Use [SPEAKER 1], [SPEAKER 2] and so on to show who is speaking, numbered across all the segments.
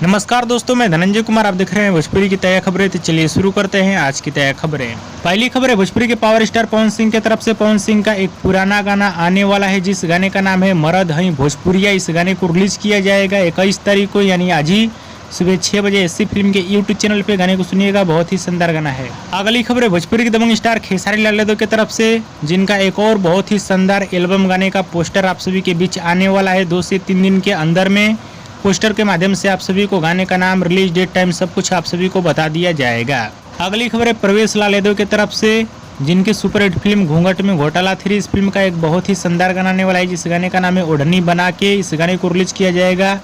[SPEAKER 1] नमस्कार दोस्तों, मैं धनंजय कुमार। आप देख रहे हैं भोजपुरी की ताज़ा खबरें। तो चलिए शुरू करते हैं आज की ताज़ा खबरें। पहली खबर है भोजपुरी के पावर स्टार पवन सिंह की तरफ से। पवन सिंह का एक पुराना गाना आने वाला है, जिस गाने का नाम है मरद हई भोजपुरिया। इस गाने को रिलीज किया जाएगा 21 तारीख को, यानी आज ही सुबह 6 बजे एससी फिल्म के यूट्यूब चैनल पे। गाने को सुनिएगा, बहुत ही शानदार गाना है। अगली खबर है भोजपुरी के दबंग स्टार खेसारी लाल यादव की तरफ से, जिनका एक और बहुत ही शानदार एल्बम गाने का पोस्टर आप सभी के बीच आने वाला है 2 से 3 दिन के अंदर में। पोस्टर के माध्यम से आप सभी को गाने का नाम, रिलीज डेट, टाइम सब कुछ आप सभी को बता दिया जाएगा। अगली खबर है प्रवेश लाल यादव की तरफ से, जिनकी सुपरहिट फिल्म घूंघट में घोटाला 3, इस फिल्म का एक बहुत ही शानदार गाना आने वाला है, जिस गाने का नाम है ओढ़नी बना के। इस गाने को रिलीज किया जाएगा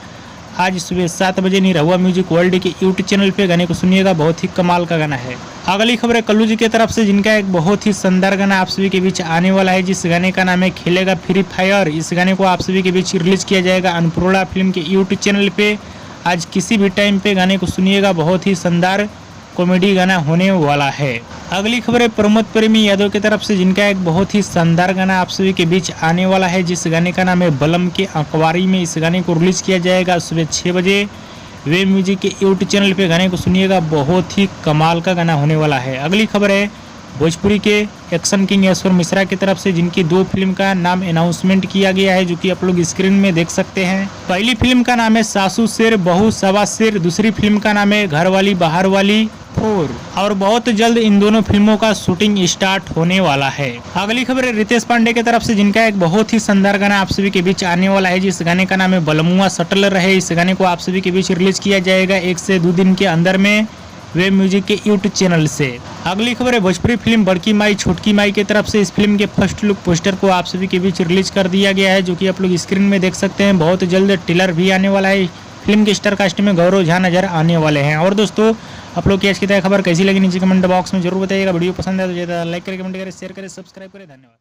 [SPEAKER 1] आज सुबह 7 बजे निरहुआ म्यूजिक वर्ल्ड के यूट्यूब चैनल पे। गाने को सुनिएगा, बहुत ही कमाल का गाना है। अगली खबर है कल्लू जी की तरफ से, जिनका एक बहुत ही शानदार गाना आप सभी के बीच आने वाला है, जिस गाने का नाम है खेलेगा फ्री फायर। इस गाने को आप सभी के बीच रिलीज किया जाएगा अन्नपूर्णा फिल्म के यूट्यूब चैनल पे आज किसी भी टाइम पे। गाने को सुनिएगा, बहुत ही शानदार कॉमेडी गाना होने वाला है। अगली खबर है प्रमोद प्रेमी यादव की तरफ से, जिनका एक बहुत ही शानदार गाना आप सभी के बीच आने वाला है, जिस गाने का नाम है बलम के अखबारी में। इस गाने को रिलीज किया जाएगा सुबह 6 बजे वे म्यूजिक के यूट्यूब चैनल पे। गाने को सुनिएगा, बहुत ही कमाल का गाना होने वाला है। अगली खबर है भोजपुरी के एक्शन किंग ईश्वर मिश्रा की तरफ से, जिनकी 2 फिल्म का नाम अनाउंसमेंट किया गया है, जो कि आप लोग स्क्रीन में देख सकते हैं। पहली फिल्म का नाम है सासू शेर बहू सवा शेर, दूसरी फिल्म का नाम है घर वाली बाहर वाली 4, और बहुत जल्द इन दोनों फिल्मों का शूटिंग स्टार्ट होने वाला है। अगली खबर है रितेश पांडे की तरफ से, जिनका एक बहुत ही शानदार गाना आप सभी के बीच आने वाला है, जिस गाने का नाम है बलमुआ सटल रहे। इस गाने को आप सभी के बीच रिलीज किया जाएगा 1 से 2 दिन के अंदर में वे म्यूजिक के यूट्यूब चैनल से। अगली खबर है भोजपुरी फिल्म बड़की माई छोटकी माई की तरफ से। इस फिल्म के फर्स्ट लुक पोस्टर को आप सभी के बीच रिलीज कर दिया गया है, जो कि आप लोग स्क्रीन में देख सकते हैं। बहुत जल्द ट्रेलर भी आने वाला है। फिल्म के स्टार कास्ट में गौरव झा नजर आने वाले हैं। और दोस्तों, आप लोग की आज की खबर कैसी लगी नीचे कमेंट बॉक्स में जरूर बताइएगा। वीडियो पसंद है तो ज़्यादा लाइक करें, कमेंट करें, शेयर करें, सब्सक्राइब करें। धन्यवाद।